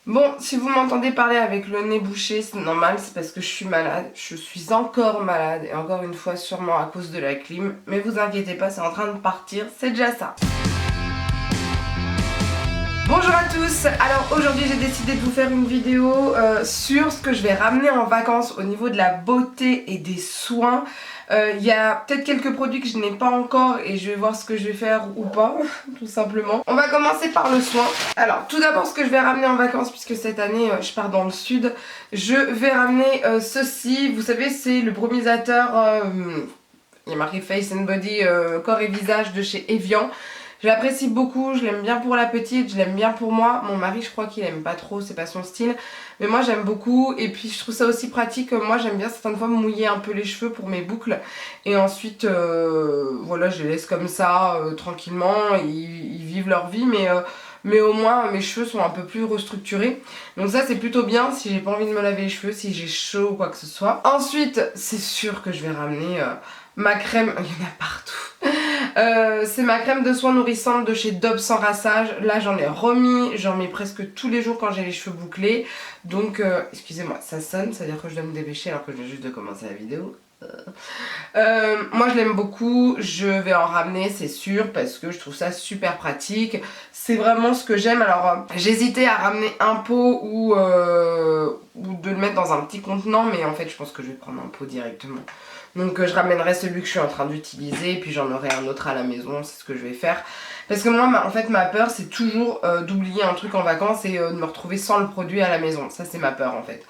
Bon, si vous m'entendez parler avec le nez bouché, c'est normal, c'est parce que je suis malade. Je suis encore malade et encore une fois sûrement à cause de la clim. Mais vous inquiétez pas, c'est en train de partir, c'est déjà ça. Bonjour à tous, alors aujourd'hui j'ai décidé de vous faire une vidéo sur ce que je vais ramener en vacances au niveau de la beauté et des soins. Il y a peut-être quelques produits que je n'ai pas encore et je vais voir ce que je vais faire ou pas, tout simplement. On va commencer par le soin. Alors tout d'abord ce que je vais ramener en vacances, puisque cette année je pars dans le sud, je vais ramener ceci. Vous savez, c'est le brumisateur, il y a marqué Face and Body corps et visage de chez Evian. Je l'apprécie beaucoup, je l'aime bien pour la petite, je l'aime bien pour moi. Mon mari, je crois qu'il aime pas trop, c'est pas son style. Mais moi j'aime beaucoup, et puis je trouve ça aussi pratique. Moi j'aime bien certaines fois mouiller un peu les cheveux pour mes boucles. Et ensuite, voilà, je les laisse comme ça, tranquillement. Ils vivent leur vie, mais au moins mes cheveux sont un peu plus restructurés. Donc ça c'est plutôt bien si j'ai pas envie de me laver les cheveux, si j'ai chaud ou quoi que ce soit. Ensuite, c'est sûr que je vais ramener ma crème, il y en a partout. C'est ma crème de soins nourrissante de chez Dove sans rassage. Là j'en ai remis, j'en mets presque tous les jours quand j'ai les cheveux bouclés. Donc excusez-moi, ça sonne, ça veut dire que je dois me dépêcher alors que je viens juste de commencer la vidéo. Moi je l'aime beaucoup, je vais en ramener c'est sûr parce que je trouve ça super pratique. C'est vraiment ce que j'aime. Alors j'hésitais à ramener un pot ou de le mettre dans un petit contenant, mais en fait je pense que je vais prendre un pot directement. Donc je ramènerai celui que je suis en train d'utiliser, puis j'en aurai un autre à la maison, c'est ce que je vais faire. Parce que moi en fait ma peur c'est toujours d'oublier un truc en vacances et de me retrouver sans le produit à la maison. Ça c'est ma peur en fait.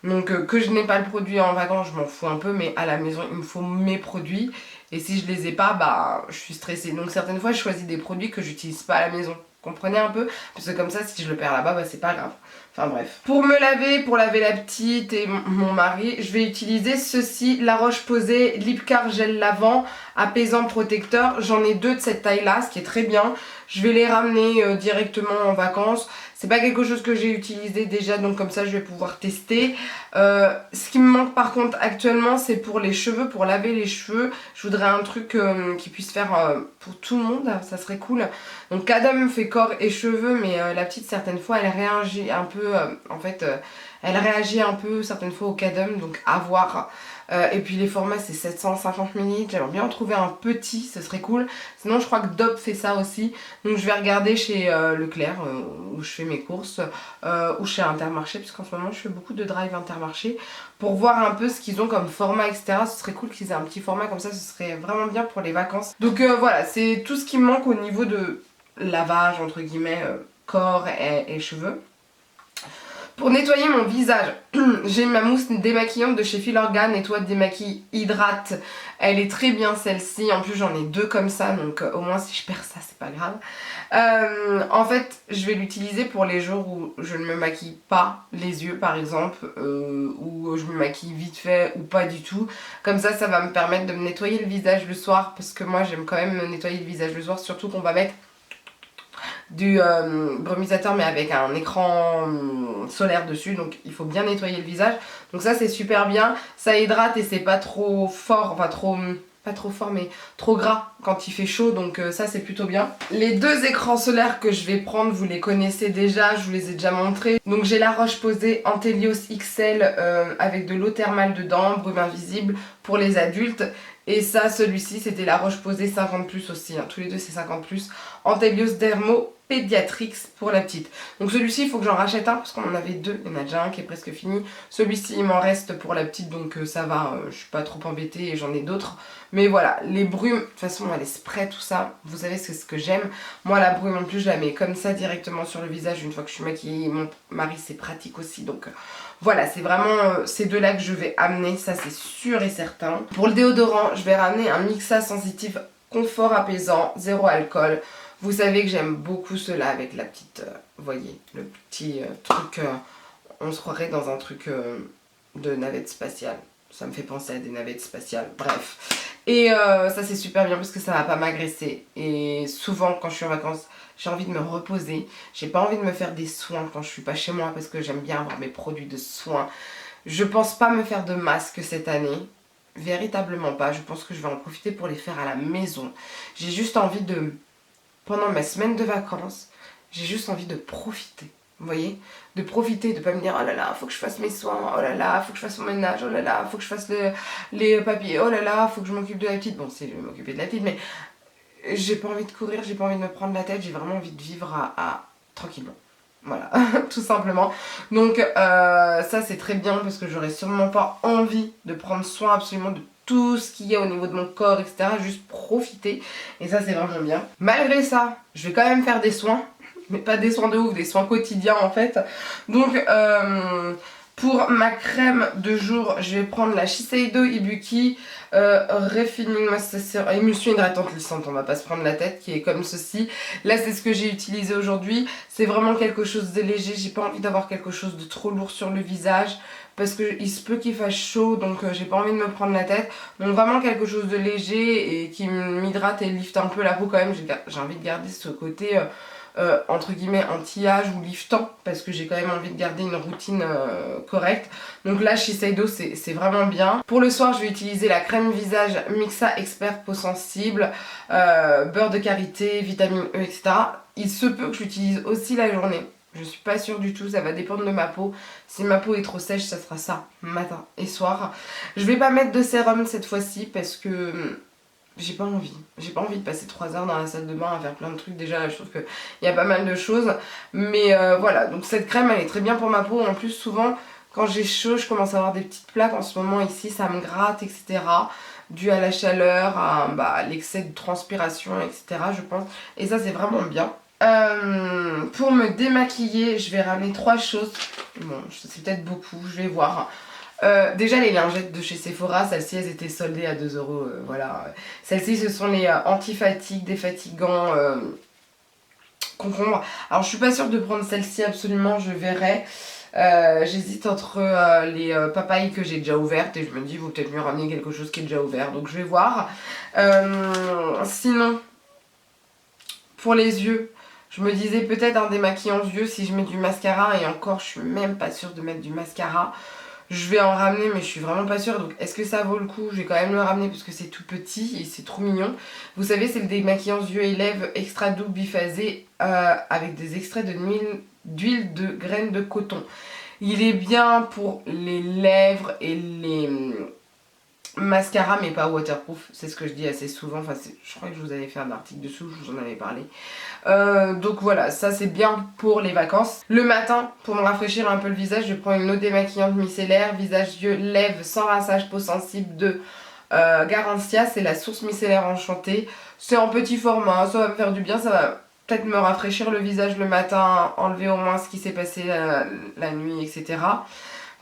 Donc que je n'ai pas le produit en vacances, je m'en fous un peu, mais à la maison il me faut mes produits. Et si je les ai pas, bah je suis stressée. Donc certaines fois je choisis des produits que j'utilise pas à la maison. Comprenez un peu? Parce que comme ça si je le perds là-bas, bah c'est pas grave. Enfin bref. Pour me laver, pour laver la petite et mon mari, je vais utiliser ceci, La Roche-Posay Lipcar Gel Lavant apaisant protecteur. J'en ai deux de cette taille là, ce qui est très bien. Je vais les ramener directement en vacances. C'est pas quelque chose que j'ai utilisé déjà, donc comme ça je vais pouvoir tester. Ce qui me manque par contre actuellement, c'est pour les cheveux, pour laver les cheveux. Je voudrais un truc qui puisse faire pour tout le monde, ça serait cool. Donc Kadam fait corps et cheveux, mais la petite certaines fois elle réagit un peu, elle réagit un peu certaines fois au Kadam, donc à voir. Et puis les formats c'est 750 ml, j'aimerais bien en trouver un petit, ce serait cool. Sinon je crois que Dove fait ça aussi. Donc je vais regarder chez Leclerc où je fais mes courses, ou chez Intermarché, puisqu'en ce moment je fais beaucoup de drive Intermarché, pour voir un peu ce qu'ils ont comme format, etc. Ce serait cool qu'ils aient un petit format comme ça, ce serait vraiment bien pour les vacances. Donc voilà, c'est tout ce qui me manque au niveau de lavage entre guillemets, corps et cheveux. Pour nettoyer mon visage, j'ai ma mousse démaquillante de chez Filorga, nettoie, démaquille, hydrate. Elle est très bien celle-ci, en plus j'en ai deux comme ça, donc au moins si je perds ça c'est pas grave. En fait je vais l'utiliser pour les jours où je ne me maquille pas les yeux par exemple, où je me maquille vite fait ou pas du tout. Comme ça ça va me permettre de me nettoyer le visage le soir, parce que moi j'aime quand même me nettoyer le visage le soir, surtout qu'on va mettre du brumisateur mais avec un écran solaire dessus, donc il faut bien nettoyer le visage. Donc ça c'est super bien, ça hydrate et c'est pas trop fort, enfin pas trop fort mais trop gras quand il fait chaud, donc ça c'est plutôt bien. Les deux écrans solaires que je vais prendre, vous les connaissez déjà, je vous les ai déjà montrés. Donc j'ai La Roche-Posay Antelios XL avec de l'eau thermale dedans, brume invisible pour les adultes. Et ça, celui-ci, c'était La Roche-Posay 50+ aussi, hein. Tous les deux c'est 50+. Antelios Dermo Pediatrix pour la petite. Donc celui-ci, il faut que j'en rachète un parce qu'on en avait deux. Il y en a déjà un qui est presque fini. Celui-ci, il m'en reste pour la petite, donc ça va, je suis pas trop embêtée et j'en ai d'autres. Mais voilà, les brumes, de toute façon, les sprays, tout ça, vous savez c'est ce que j'aime. Moi, la brume en plus, je la mets comme ça directement sur le visage une fois que je suis maquillée. Mon mari, c'est pratique aussi, donc voilà, c'est vraiment ces deux-là que je vais amener, ça c'est sûr et certain. Pour le déodorant, je vais ramener un Mixa Sensitive Confort Apaisant, zéro alcool. Vous savez que j'aime beaucoup ceux-là avec la petite, vous voyez, le petit truc, on se croirait dans un truc de navette spatiale. Ça me fait penser à des navettes spatiales, bref. Et ça c'est super bien parce que ça va pas m'agresser. Et souvent quand je suis en vacances, j'ai envie de me reposer. J'ai pas envie de me faire des soins quand je suis pas chez moi parce que j'aime bien avoir mes produits de soins. Je pense pas me faire de masque cette année. Véritablement pas. Je pense que je vais en profiter pour les faire à la maison. J'ai juste envie de... Pendant ma semaine de vacances, j'ai juste envie de profiter. Vous voyez, de profiter, de pas me dire oh là là, faut que je fasse mes soins, oh là là, faut que je fasse mon ménage, oh là là, faut que je fasse les papiers, oh là là, faut que je m'occupe de la petite. Bon, si je vais m'occuper de la petite, mais j'ai pas envie de courir, j'ai pas envie de me prendre la tête, j'ai vraiment envie de vivre tranquillement. Voilà, tout simplement. Donc ça c'est très bien parce que j'aurais sûrement pas envie de prendre soin absolument de tout ce qu'il y a au niveau de mon corps, etc. Juste profiter. Et ça c'est vraiment bien. Malgré ça, je vais quand même faire des soins. Mais pas des soins de ouf, des soins quotidiens en fait. Donc pour ma crème de jour, je vais prendre la Shiseido Ibuki Refining Moisturizer, émulsion hydratante lissante, on va pas se prendre la tête, qui est comme ceci. Là c'est ce que j'ai utilisé aujourd'hui, c'est vraiment quelque chose de léger, j'ai pas envie d'avoir quelque chose de trop lourd sur le visage parce qu'il se peut qu'il fasse chaud, donc j'ai pas envie de me prendre la tête. Donc vraiment quelque chose de léger et qui m'hydrate et lifte un peu la peau quand même. J'ai envie de garder ce côté entre guillemets anti-âge ou liftant parce que j'ai quand même envie de garder une routine correcte. Donc là Shiseido c'est vraiment bien. Pour le soir je vais utiliser la crème visage Mixa Expert peau sensible, beurre de karité, vitamine E, etc. Il se peut que j'utilise aussi la journée. Je suis pas sûre du tout, ça va dépendre de ma peau. Si ma peau est trop sèche, ça sera ça, matin et soir. Je vais pas mettre de sérum cette fois-ci parce que j'ai pas envie. J'ai pas envie de passer 3 heures dans la salle de bain à faire plein de trucs. Déjà, je trouve qu'il y a pas mal de choses. Mais voilà, donc cette crème, elle est très bien pour ma peau. En plus, souvent, quand j'ai chaud, je commence à avoir des petites plaques. En ce moment, ici, ça me gratte, etc. Dû à la chaleur, à l'excès de transpiration, etc. je pense. Et ça, c'est vraiment bien. Pour me démaquiller, je vais ramener 3 choses. Bon, c'est peut-être beaucoup, je vais voir. Déjà les lingettes de chez Sephora, celles-ci elles étaient soldées à 2 euros, voilà. Celles-ci ce sont les anti-fatigue, défatigants concombres. Alors je suis pas sûre de prendre celle-ci absolument, je verrai. J'hésite entre les papayes que j'ai déjà ouvertes et je me dis il vaut peut-être mieux ramener quelque chose qui est déjà ouvert, donc je vais voir. Sinon, pour les yeux, je me disais peut-être un démaquillant yeux si je mets du mascara et encore je suis même pas sûre de mettre du mascara. Je vais en ramener mais je suis vraiment pas sûre, donc est-ce que ça vaut le coup? Je vais quand même le ramener parce que c'est tout petit et c'est trop mignon. Vous savez, c'est le démaquillant yeux et lèvres extra doux biphasé avec des extraits d'huile de graines de coton. Il est bien pour les lèvres et les mascara mais pas waterproof, c'est ce que je dis assez souvent. Enfin, je crois que je vous avais fait un article dessous, je vous en avais parlé. Donc voilà, ça c'est bien pour les vacances. Le matin, pour me rafraîchir un peu le visage, je prends une eau démaquillante micellaire, visage, yeux, lèvres, sans rinçage, peau sensible de Garancia. C'est la source micellaire enchantée. C'est en petit format, ça va me faire du bien, ça va peut-être me rafraîchir le visage le matin, enlever au moins ce qui s'est passé la nuit, etc.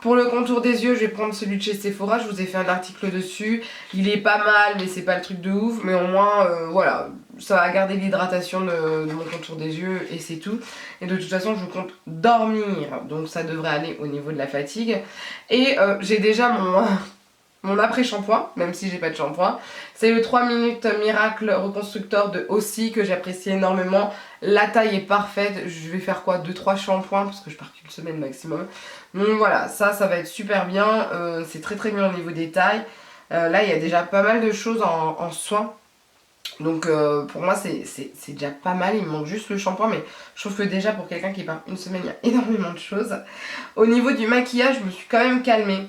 Pour le contour des yeux, je vais prendre celui de chez Sephora, je vous ai fait un article dessus. Il est pas mal, mais c'est pas le truc de ouf, mais au moins, voilà, ça va garder l'hydratation de mon contour des yeux et c'est tout. Et de toute façon, je compte dormir, donc ça devrait aller au niveau de la fatigue. Et j'ai déjà mon après-shampoing, même si j'ai pas de shampoing. C'est le 3 minutes miracle reconstructeur de Aussi que j'apprécie énormément. La taille est parfaite. Je vais faire quoi, 2-3 shampoings parce que je pars qu'une semaine maximum. Donc voilà, ça va être super bien. C'est très très bien au niveau des tailles. Là il y a déjà pas mal de choses en soins. Donc pour moi c'est déjà pas mal, il me manque juste le shampoing, mais je trouve que déjà pour quelqu'un qui part une semaine, il y a énormément de choses. Au niveau du maquillage, je me suis quand même calmée.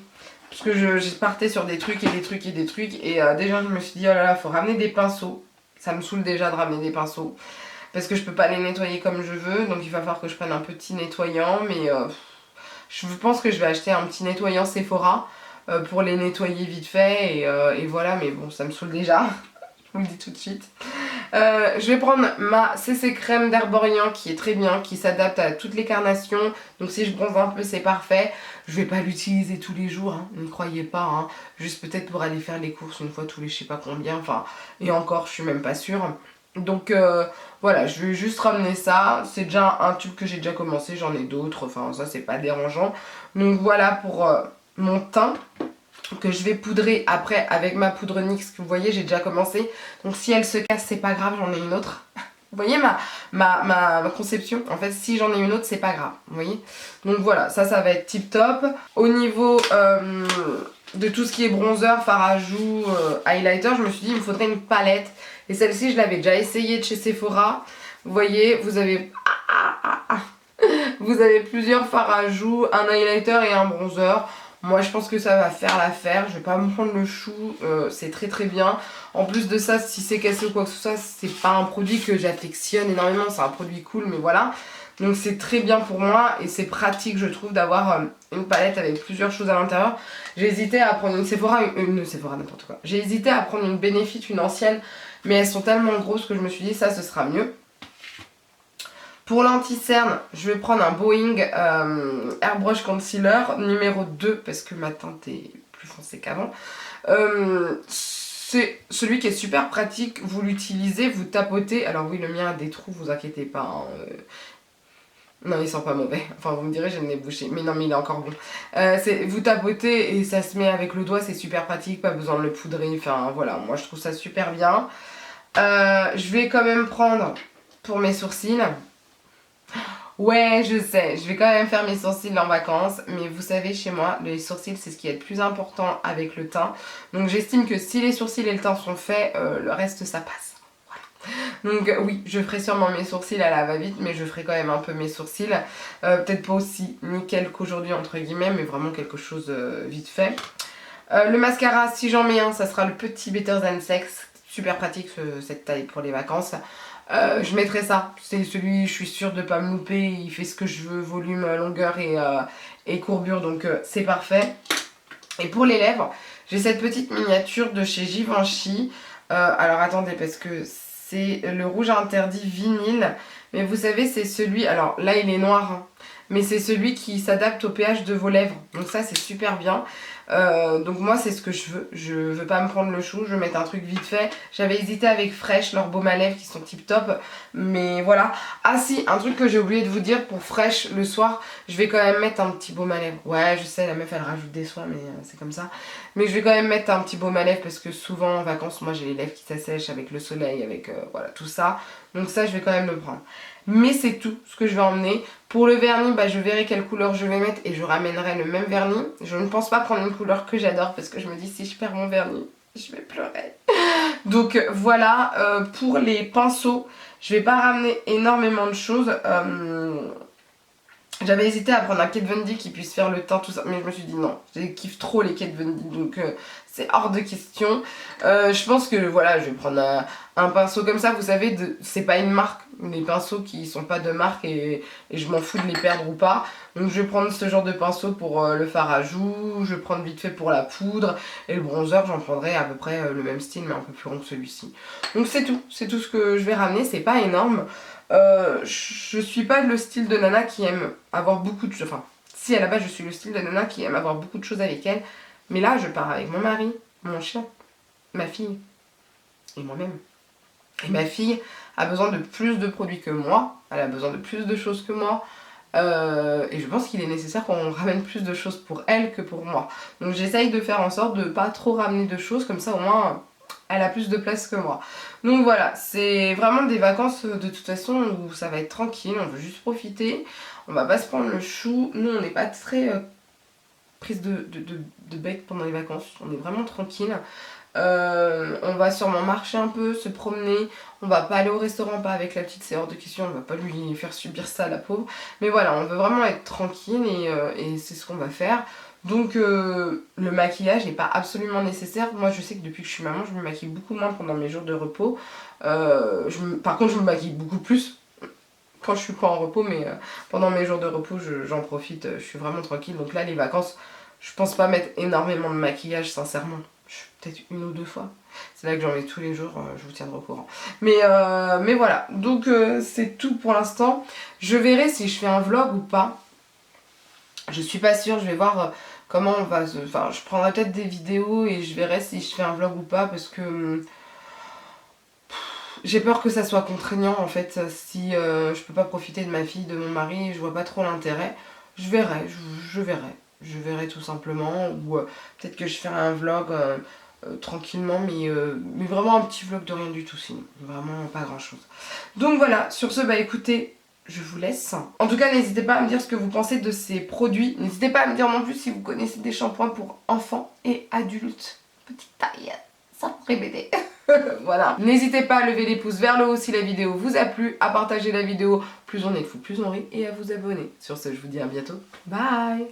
Parce que je partais sur des trucs et des trucs et des trucs. Et déjà je me suis dit oh là là, faut ramener des pinceaux. Ça me saoule déjà de ramener des pinceaux. Parce que je peux pas les nettoyer comme je veux. Donc il va falloir que je prenne un petit nettoyant. Mais je pense que je vais acheter un petit nettoyant Sephora pour les nettoyer vite fait. Et voilà, mais bon, ça me saoule déjà. Je vous le dis tout de suite. Je vais prendre ma CC crème d'Herborian qui est très bien, qui s'adapte à toutes les carnations. Donc si je bronze un peu, c'est parfait. Je vais pas l'utiliser tous les jours, hein, ne croyez pas. Hein. Juste peut-être pour aller faire les courses une fois tous les je sais pas combien. Enfin, et encore, je suis même pas sûre. Donc voilà, je vais juste ramener ça. C'est déjà un tube que j'ai déjà commencé, j'en ai d'autres. Enfin, ça c'est pas dérangeant. Donc voilà pour mon teint que je vais poudrer après avec ma poudre NYX que vous voyez j'ai déjà commencé, donc si elle se casse c'est pas grave, j'en ai une autre. Vous voyez ma conception, en fait si j'en ai une autre c'est pas grave, vous voyez. Donc voilà, ça va être tip top. Au niveau de tout ce qui est bronzer, fard à joues, highlighter, je me suis dit il me faudrait une palette, et celle-ci je l'avais déjà essayée de chez Sephora. Vous voyez, vous Vous avez plusieurs fards à joues, un highlighter et un bronzer. Moi je pense que ça va faire l'affaire, je vais pas me prendre le chou, c'est très très bien. En plus de ça, si c'est cassé ou quoi que ce soit, c'est pas un produit que j'affectionne énormément, c'est un produit cool mais voilà. Donc c'est très bien pour moi et c'est pratique je trouve d'avoir une palette avec plusieurs choses à l'intérieur. J'ai hésité à prendre une Sephora, n'importe quoi. J'ai hésité à prendre une Benefit, une ancienne, mais elles sont tellement grosses que je me suis dit ça ce sera mieux. Pour l'anti-cerne, je vais prendre un Boeing Airbrush Concealer numéro 2 parce que ma teinte est plus foncée qu'avant. C'est celui qui est super pratique, vous l'utilisez, vous tapotez. Alors oui, le mien a des trous, vous inquiétez pas. Hein. Non, il sent pas mauvais. Enfin, vous me direz, j'ai le nez bouché. Mais non, mais il est encore bon. Vous tapotez et ça se met avec le doigt, c'est super pratique, pas besoin de le poudrer. Enfin, voilà, moi je trouve ça super bien. Je vais quand même prendre pour mes sourcils. Ouais, je sais, je vais quand même faire mes sourcils en vacances, mais vous savez, chez moi, les sourcils, c'est ce qui est le plus important avec le teint. Donc j'estime que si les sourcils et le teint sont faits, le reste, ça passe. Voilà. Donc oui, je ferai sûrement mes sourcils à la va-vite, mais je ferai quand même un peu mes sourcils. Peut-être pas aussi nickel qu'aujourd'hui, entre guillemets, mais vraiment quelque chose vite fait. Le mascara, si j'en mets un, ça sera le petit Better Than Sex. Super pratique cette taille pour les vacances. Je mettrai ça, c'est celui, je suis sûre de pas me louper, il fait ce que je veux, volume, longueur et courbure, donc c'est parfait. Et pour les lèvres, j'ai cette petite miniature de chez Givenchy. Alors attendez, parce que c'est le rouge interdit vinyle, mais vous savez c'est celui, alors là il est noir, hein, mais c'est celui qui s'adapte au pH de vos lèvres, donc ça c'est super bien. Donc moi c'est ce que je veux pas me prendre le chou, je vais mettre un truc vite fait. J'avais hésité avec Fresh, leurs baumes à lèvres qui sont tip top, mais voilà. Ah si, un truc que j'ai oublié de vous dire, pour Fresh le soir, je vais quand même mettre un petit baume à lèvres. Ouais je sais, la meuf elle rajoute des soins mais c'est comme ça. Mais je vais quand même mettre un petit baume à lèvres parce que souvent en vacances moi j'ai les lèvres qui s'assèchent avec le soleil, avec voilà tout ça. Donc ça je vais quand même le prendre. Mais c'est tout ce que je vais emmener. Pour le vernis, bah, je verrai quelle couleur je vais mettre et je ramènerai le même vernis. Je ne pense pas prendre une couleur que j'adore parce que je me dis si je perds mon vernis, je vais pleurer. Donc voilà, pour les pinceaux, je vais pas ramener énormément de choses. J'avais hésité à prendre un Kat Von D qui puisse faire le teint, tout ça, mais je me suis dit non, je kiffe trop les Kat Von D, donc c'est hors de question. Je pense que voilà, je vais prendre un pinceau comme ça, vous savez, c'est pas une marque, les pinceaux qui sont pas de marque et je m'en fous de les perdre ou pas. Donc je vais prendre ce genre de pinceau pour le fard à joues, je vais prendre vite fait pour la poudre, et le bronzer j'en prendrai à peu près le même style mais un peu plus rond que celui-ci. Donc c'est tout ce que je vais ramener, c'est pas énorme. Je suis pas le style de nana qui aime avoir beaucoup de choses. Enfin, si à la base je suis le style de nana qui aime avoir beaucoup de choses avec elle. Mais là, je pars avec mon mari, mon chien, ma fille et moi-même. Et ma fille a besoin de plus de produits que moi. Elle a besoin de plus de choses que moi. Et je pense qu'il est nécessaire qu'on ramène plus de choses pour elle que pour moi. Donc j'essaye de faire en sorte de pas trop ramener de choses. Comme ça, au moins, elle a plus de place que moi. Donc voilà, c'est vraiment des vacances de toute façon où ça va être tranquille, on veut juste profiter, on va pas se prendre le chou. Nous on n'est pas très prise de bec pendant les vacances, on est vraiment tranquille. On va sûrement marcher un peu, se promener, on va pas aller au restaurant, pas avec la petite, c'est hors de question, on va pas lui faire subir ça la pauvre. Mais voilà, on veut vraiment être tranquille et c'est ce qu'on va faire. Donc le maquillage n'est pas absolument nécessaire. Moi je sais que depuis que je suis maman, je me maquille beaucoup moins pendant mes jours de repos. Par contre je me maquille beaucoup plus quand je suis pas en repos, mais pendant mes jours de repos j'en profite, je suis vraiment tranquille. Donc là les vacances, je pense pas mettre énormément de maquillage sincèrement. Peut-être une ou deux fois. C'est là que j'en mets tous les jours, je vous tiendrai au courant. Mais voilà, donc c'est tout pour l'instant. Je verrai si je fais un vlog ou pas. Je suis pas sûre, je vais voir comment on va se... Enfin, je prendrai peut-être des vidéos et je verrai si je fais un vlog ou pas parce que... j'ai peur que ça soit contraignant en fait, si je peux pas profiter de ma fille, de mon mari, je vois pas trop l'intérêt. Je verrai, je verrai tout simplement, ou peut-être que je ferai un vlog tranquillement, mais vraiment un petit vlog de rien du tout sinon, vraiment pas grand chose. Donc voilà, sur ce, bah écoutez, je vous laisse. En tout cas, n'hésitez pas à me dire ce que vous pensez de ces produits. N'hésitez pas à me dire non plus si vous connaissez des shampoings pour enfants et adultes. Petite taille, ça pourrait m'aider. Voilà. N'hésitez pas à lever les pouces vers le haut si la vidéo vous a plu, à partager la vidéo, plus on est de fou, plus on rit, et à vous abonner. Sur ce, je vous dis à bientôt. Bye.